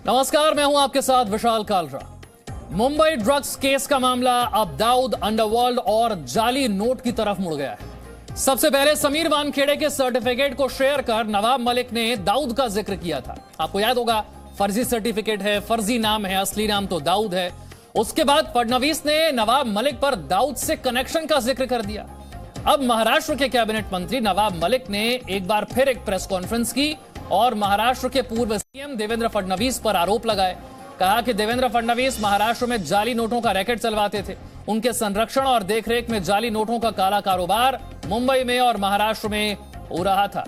नमस्कार, मैं हूं आपके साथ विशाल कालरा। मुंबई ड्रग्स केस का मामला अब दाऊद अंडरवर्ल्ड और जाली नोट की तरफ मुड़ गया है। सबसे पहले समीर वानखेड़े के सर्टिफिकेट को शेयर कर नवाब मलिक ने दाऊद का जिक्र किया था। आपको याद होगा, फर्जी सर्टिफिकेट है, फर्जी नाम है, असली नाम तो दाऊद है। उसके बाद फडणवीस ने नवाब मलिक पर दाऊद से कनेक्शन का जिक्र कर दिया। अब महाराष्ट्र के कैबिनेट मंत्री नवाब मलिक ने एक बार फिर एक प्रेस कॉन्फ्रेंस की और महाराष्ट्र के पूर्व सीएम देवेंद्र फडणवीस पर आरोप लगाए। कहा कि देवेंद्र फडणवीस महाराष्ट्र में जाली नोटों का रैकेट चलवाते थे। उनके संरक्षण और देखरेख में जाली नोटों का काला कारोबार मुंबई में और महाराष्ट्र में हो रहा था।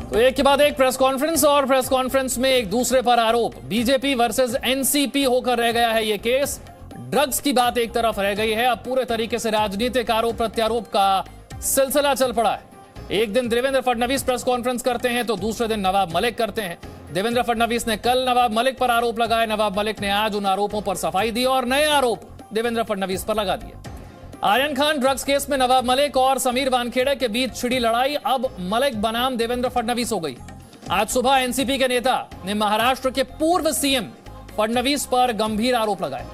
तो एक के बाद एक प्रेस कॉन्फ्रेंस और प्रेस कॉन्फ्रेंस में एक दूसरे पर आरोप। बीजेपी वर्सेस एनसीपी होकर रह गया है ये केस। ड्रग्स की बात एक तरफ रह गई है, अब पूरे तरीके से राजनीतिक आरोप प्रत्यारोप का सिलसिला चल पड़ा है। एक दिन देवेंद्र फडणवीस प्रेस कॉन्फ्रेंस करते हैं तो दूसरे दिन नवाब मलिक करते हैं। देवेंद्र फडणवीस ने कल नवाब मलिक पर आरोप लगाए, नवाब मलिक ने आज उन आरोपों पर सफाई दी और नए आरोप देवेंद्र फडणवीस पर लगा दिए। आर्यन खान ड्रग्स केस में नवाब मलिक और समीर वानखेड़े के बीच छिड़ी लड़ाई अब मलिक बनाम देवेंद्र फडणवीस हो गई। आज सुबह एनसीपी के नेता ने महाराष्ट्र के पूर्व सीएम फडणवीस पर गंभीर आरोप लगाए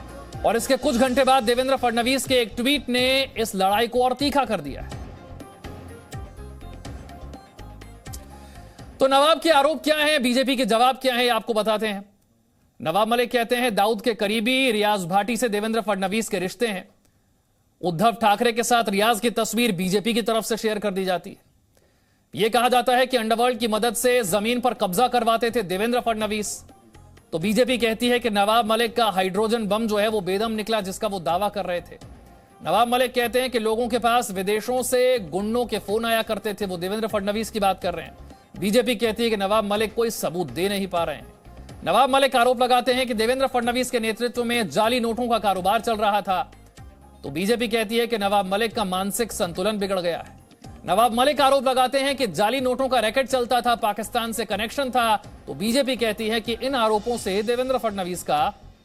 और इसके कुछ घंटे बाद देवेंद्र फडणवीस के एक ट्वीट ने इस लड़ाई को और तीखा कर दिया है। तो नवाब के आरोप क्या है, बीजेपी के जवाब क्या है, आपको बताते हैं। नवाब मलिक कहते हैं दाऊद के करीबी रियाज भाटी से देवेंद्र फडणवीस के रिश्ते हैं। उद्धव ठाकरे के साथ रियाज की तस्वीर बीजेपी की तरफ से शेयर कर दी जाती है। यह कहा जाता है कि अंडरवर्ल्ड की मदद से जमीन पर कब्जा करवाते थे देवेंद्र फडणवीस। तो बीजेपी कहती है कि नवाब मलिक का हाइड्रोजन बम जो है वो बेदम निकला, जिसका वो दावा कर रहे थे। नवाब मलिक कहते हैं कि लोगों के पास विदेशों से गुंडों के फोन आया करते थे, वो देवेंद्र फडणवीस की बात कर रहे हैं। बीजेपी कहती है कि नवाब मलिक कोई सबूत दे नहीं पा रहे हैं। नवाब मलिक आरोप लगाते हैं कि देवेंद्र फडणवीस के नेतृत्व में जाली नोटों का कारोबार चल रहा था। तो बीजेपी कहती है कि नवाब मलिक का मानसिक संतुलन बिगड़ गया है। नवाब मलिक आरोप लगाते हैं कि जाली नोटों का रैकेट चलता था, पाकिस्तान से कनेक्शन था। तो बीजेपी कहती है कि इन आरोपों से देवेंद्र फडणवीस का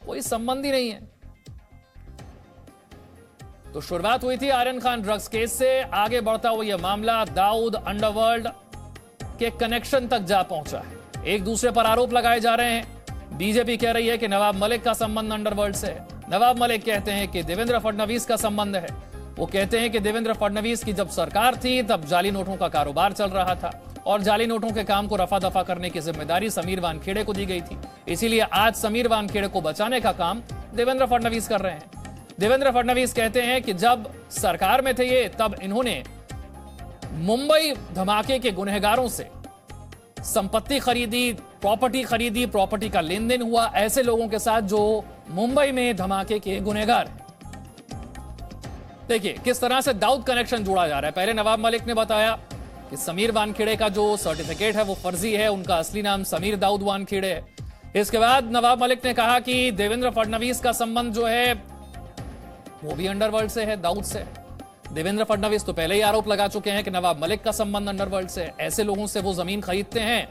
कोई संबंध ही नहीं है। तो शुरुआत हुई थी आर्यन खान ड्रग्स केस से, आगे बढ़ता हुआ यह मामला दाऊद अंडरवर्ल्ड के कनेक्शन तक जा पहुंचा है। एक दूसरे पर आरोप लगाए जा रहे हैं। बीजेपी कह रही है कि नवाब मलिक का संबंध अंडरवर्ल्ड से है। नवाब मलिक कहते हैं कि देवेंद्र फडणवीस का संबंध है। वो कहते हैं कि देवेंद्र फडणवीस की जब सरकार थी तब जाली नोटों का कारोबार चल रहा था और जाली नोटों के काम को रफा दफा करने की जिम्मेदारी समीर वानखेड़े को दी गई थी। इसीलिए आज समीर वानखेड़े को बचाने का काम देवेंद्र फडणवीस कर रहे हैं। देवेंद्र फडणवीस कहते हैं कि जब सरकार में थे ये, तब इन्होंने मुंबई धमाके के गुनहगारों से संपत्ति खरीदी, प्रॉपर्टी का लेन देन हुआ ऐसे लोगों के साथ जो मुंबई में धमाके के गुनहगार हैं। देखिए किस तरह से दाऊद कनेक्शन जोड़ा जा रहा है। पहले नवाब मलिक ने बताया कि समीर वानखेड़े का जो सर्टिफिकेट है वो फर्जी है, उनका असली नाम समीर दाऊद वानखेड़े है। इसके बाद नवाब मलिक ने कहा कि देवेंद्र फडणवीस का संबंध जो है वो भी अंडरवर्ल्ड से है, दाऊद से। देवेंद्र फडणवीस तो पहले ही आरोप लगा चुके हैं कि नवाब मलिक का संबंध अंडरवर्ल्ड से है। ऐसे लोगों से वो जमीन खरीदते हैं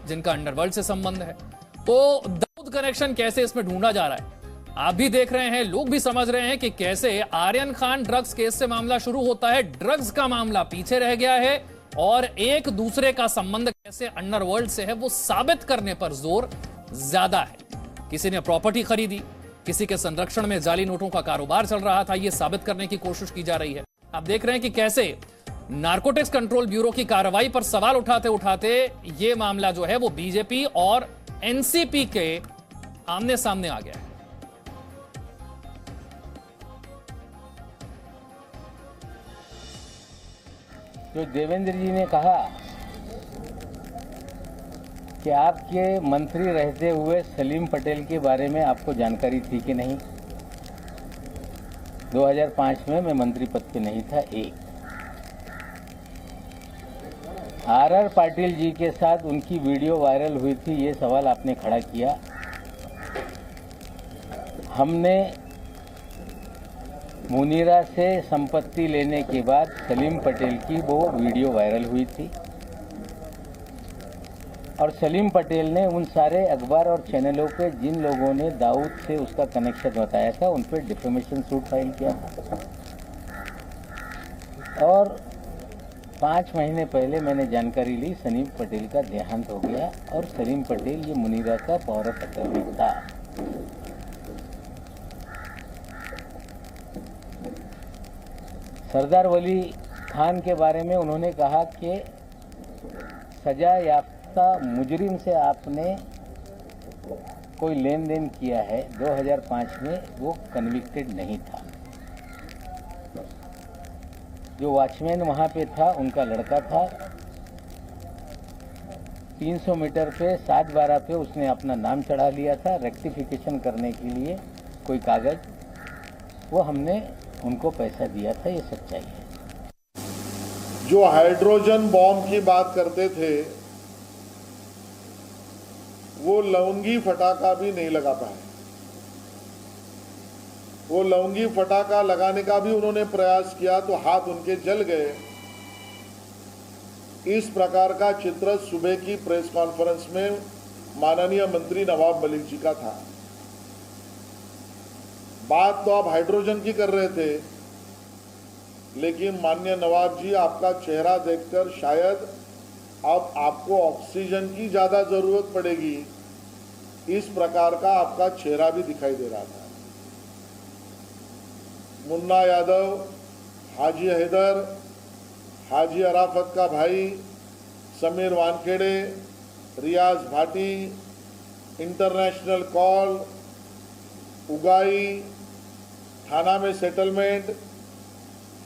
जिनका अंडरवर्ल्ड से संबंध है। तो दाऊद कनेक्शन कैसे इसमें ढूंढा जा रहा है, आप भी देख रहे हैं, लोग भी समझ रहे हैं कि कैसे आर्यन खान ड्रग्स केस से मामला शुरू होता है, ड्रग्स का मामला पीछे रह गया है और एक दूसरे का संबंध कैसे अंडरवर्ल्ड से है वो साबित करने पर जोर ज्यादा है। किसी ने प्रॉपर्टी खरीदी, किसी के संरक्षण में जाली नोटों का कारोबार चल रहा था, यह साबित करने की कोशिश की जा रही है। आप देख रहे हैं कि कैसे नारकोटिक्स कंट्रोल ब्यूरो की कार्रवाई पर सवाल उठाते उठाते यह मामला जो है वो बीजेपी और एनसीपी के आमने सामने आ गया है। जो देवेंद्र जी ने कहा कि आपके मंत्री रहते हुए सलीम पटेल के बारे में आपको जानकारी थी कि नहीं। 2005 में मैं मंत्री पद पे नहीं था। एक आर पाटिल जी के साथ उनकी वीडियो वायरल हुई थी, ये सवाल आपने खड़ा किया। हमने मुनीरा से संपत्ति लेने के बाद सलीम पटेल की वो वीडियो वायरल हुई थी और सलीम पटेल ने उन सारे अखबार और चैनलों पे जिन लोगों ने दाऊद से उसका कनेक्शन बताया था उन पर डिफेमेशन सूट फाइल किया था। और 5 महीने पहले मैंने जानकारी ली सलीम पटेल का देहांत हो गया और सलीम पटेल ये मुनीरा का पावर ऑफ अटर्नी था। सरदार वली खान के बारे में उन्होंने कहा कि सजा याफ्ता मुजरिम से आपने कोई लेन देन किया है। 2005 में वो कन्विक्टेड नहीं था। जो वॉचमैन वहाँ पे था उनका लड़का था। 300 मीटर पे 7/12 पे उसने अपना नाम चढ़ा लिया था रेक्टिफिकेशन करने के लिए कोई कागज, वो हमने उनको पैसा दिया था। ये सच्चाई है। जो हाइड्रोजन बॉम्ब की बात करते थे वो लवंगी फटाका भी नहीं लगा पाए। वो लवंगी फटाका लगाने का भी उन्होंने प्रयास किया तो हाथ उनके जल गए। इस प्रकार का चित्र सुबह की प्रेस कॉन्फ्रेंस में माननीय मंत्री नवाब मलिक जी का था। बात तो आप हाइड्रोजन की कर रहे थे, लेकिन माननीय नवाब जी आपका चेहरा देखकर शायद अब आपको ऑक्सीजन की ज्यादा जरूरत पड़ेगी, इस प्रकार का आपका चेहरा भी दिखाई दे रहा था। मुन्ना यादव, हाजी हैदर, हाजी अराफत का भाई समीर वानखेड़े, रियाज भाटी, इंटरनेशनल कॉल, उगाई, थाना में सेटलमेंट,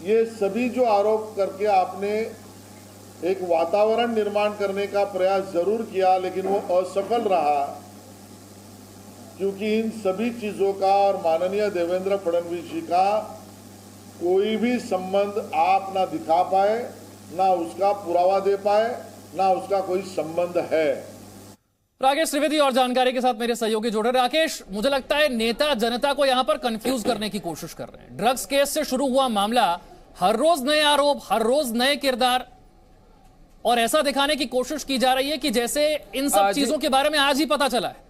ये सभी जो आरोप करके आपने एक वातावरण निर्माण करने का प्रयास जरूर किया, लेकिन वो असफल रहा, क्योंकि इन सभी चीजों का और माननीय देवेंद्र फडणवीस जी का कोई भी संबंध आप ना दिखा पाए, ना उसका पुरावा दे पाए, ना उसका कोई संबंध है। राकेश त्रिवेदी और जानकारी के साथ मेरे सहयोगी जुड़े। राकेश, मुझे लगता है नेता जनता को यहां पर कंफ्यूज करने की कोशिश कर रहे हैं। ड्रग्स केस से शुरू हुआ मामला, हर रोज नए आरोप, हर रोज नए किरदार, और ऐसा दिखाने की कोशिश की जा रही है कि जैसे इन सब चीजों के बारे में आज ही पता चला है।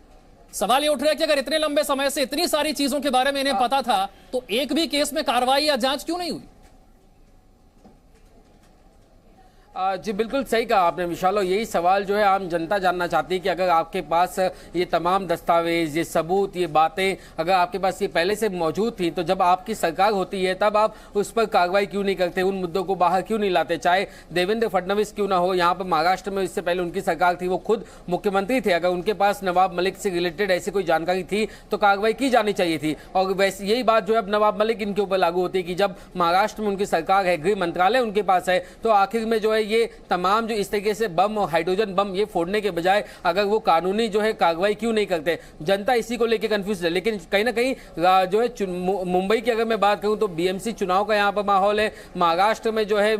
सवाल ये उठ रहा है कि अगर इतने लंबे समय से इतनी सारी चीजों के बारे में इन्हें पता था तो एक भी केस में कार्रवाई या जांच क्यों नहीं हुई? जी बिल्कुल सही कहा आपने विशाल। और यही सवाल जो है आम जनता जानना चाहती है कि अगर आपके पास ये तमाम दस्तावेज, ये सबूत, ये बातें अगर आपके पास ये पहले से मौजूद थी तो जब आपकी सरकार होती है तब आप उस पर कार्रवाई क्यों नहीं करते, उन मुद्दों को बाहर क्यों नहीं लाते? चाहे देवेंद्र फडणवीस क्यों ना हो, यहाँ पर महाराष्ट्र में इससे पहले उनकी सरकार थी, वो खुद मुख्यमंत्री थे। अगर उनके पास नवाब मलिक से रिलेटेड ऐसी कोई जानकारी थी तो कार्रवाई की जानी चाहिए थी। और वैसे यही बात जो है अब नवाब मलिक इनके ऊपर लागू होती है कि जब महाराष्ट्र में उनकी सरकार है, गृह मंत्रालय उनके पास है, तो आखिर में जो है ये तमाम जो इस तरीके से बम और हाइड्रोजन बम ये फोड़ने के बजाय अगर वो कानूनी जो है कार्रवाई क्यों नहीं करते? जनता इसी को लेकर कंफ्यूज है। लेकिन कहीं ना कहीं जो है मुंबई की अगर मैं बात करूं तो बीएमसी चुनाव का यहाँ पर माहौल है। महाराष्ट्र में जो है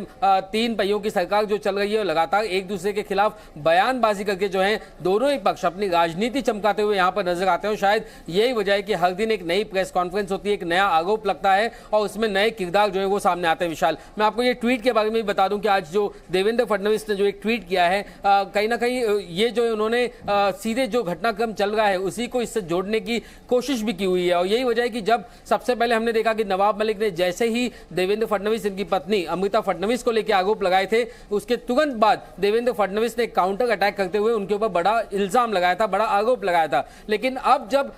3 पहियों की सरकार जो चल रही है, लगातार एक दूसरे के खिलाफ बयानबाजी करके जो है दोनों ही पक्ष अपनी राजनीति चमकाते हुए यहाँ पर नजर आते हैं। शायद यही वजह है कि हर दिन एक नई प्रेस कॉन्फ्रेंस होती है, एक नया आरोप लगता है और उसमें नए किरदार जो है वो सामने आते हैं। विशाल, मैं आपको ये ट्वीट के बारे में भी बता दूं कि आज जो देवेंद्र फडणवीस ने जो एक ट्वीट किया है, कहीं ना कहीं ये जो है उन्होंने सीधे जो घटनाक्रम चल रहा है उसी को इससे जोड़ने की कोशिश भी की हुई है। और यही वजह है कि जब सबसे पहले हमने देखा कि नवाब मलिक ने जैसे ही देवेंद्र फडणवीस इनकी पत्नी अमृता फडणवीस को लेकर आरोप लगाए थे, उसके तुरंत बाद देवेंद्र फडणवीस ने काउंटर अटैक करते हुए उनके ऊपर बड़ा इल्जाम लगाया था, बड़ा आरोप लगाया था। लेकिन अब जब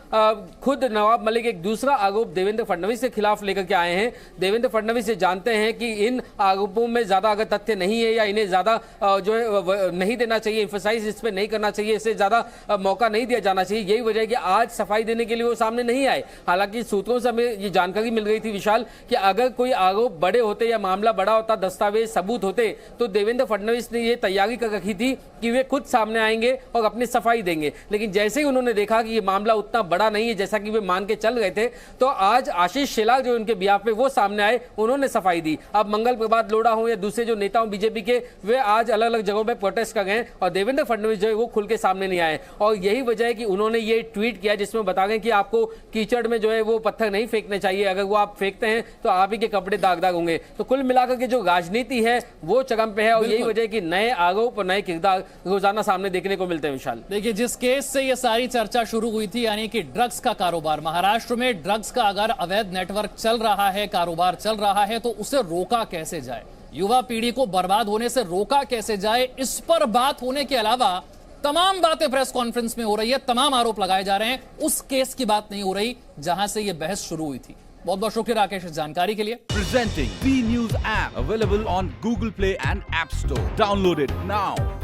खुद नवाब मलिक एक दूसरा आरोप देवेंद्र फडणवीस के खिलाफ लेकर के आए हैं, देवेंद्र फडणवीस ये जानते हैं कि इन आरोपों में ज्यादा अगर तथ्य नहीं है या इन्हें ज्यादा जो है नहीं देना चाहिए, इंफोसाइज इस पे नहीं करना चाहिए, इससे ज्यादा मौका नहीं दिया जाना चाहिए। यही वजह है कि आज सफाई देने के लिए वो सामने नहीं आए। हालांकि सूत्रों से हमें ये जानकारी मिल गई थी विशाल कि अगर कोई आरोप बड़े होते या मामला बड़ा होता, दस्तावेज सबूत होते, तो देवेंद्र फडणवीस ने ये तैयारी कर रखी थी कि वे खुद सामने आएंगे और अपनी सफाई देंगे। लेकिन जैसे ही उन्होंने देखा कि ये मामला उतना बड़ा नहीं है जैसा कि वे मान के चल रहे थे, तो आज आशीष शेलार जो उनके बिहाफ पे वो सामने आए, उन्होंने सफाई दी। अब मंगल प्रभात लोढ़ा हो या दूसरे जो नेता बीजेपी के, वे आज अलग अलग जगहों पे प्रोटेस्ट कर गए और देवेंद्र फडणवीस जो है वो खुल के सामने नहीं आए। और यही वजह है कि उन्होंने ये ट्वीट किया जिसमें बता गए कि आपको कीचड़ में जो है वो पत्थर नहीं फेंकने चाहिए, अगर वो आप फेंकते हैं तो आप ही के कपड़े दागदाग होंगे। तो कुल मिलाकर के जो राजनीति है वो चरम पे है और यही वजह है कि नए आरोप और नए किरदार रोजाना सामने देखने को मिलते हैं। विशाल, देखिए, जिस केस से ये सारी चर्चा शुरू हुई थी, यानी कि ड्रग्स का कारोबार, महाराष्ट्र में ड्रग्स का अगर अवैध नेटवर्क चल रहा है, कारोबार चल रहा है, तो उसे रोका कैसे जाए, युवा पीढ़ी को बर्बाद होने से रोका कैसे जाए, इस पर बात होने के अलावा तमाम बातें प्रेस कॉन्फ्रेंस में हो रही है, तमाम आरोप लगाए जा रहे हैं। उस केस की बात नहीं हो रही जहां से यह बहस शुरू हुई थी। बहुत बहुत शुक्रिया राकेश इस जानकारी के लिए। Presenting B News app available on Google Play and App Store. Download it now.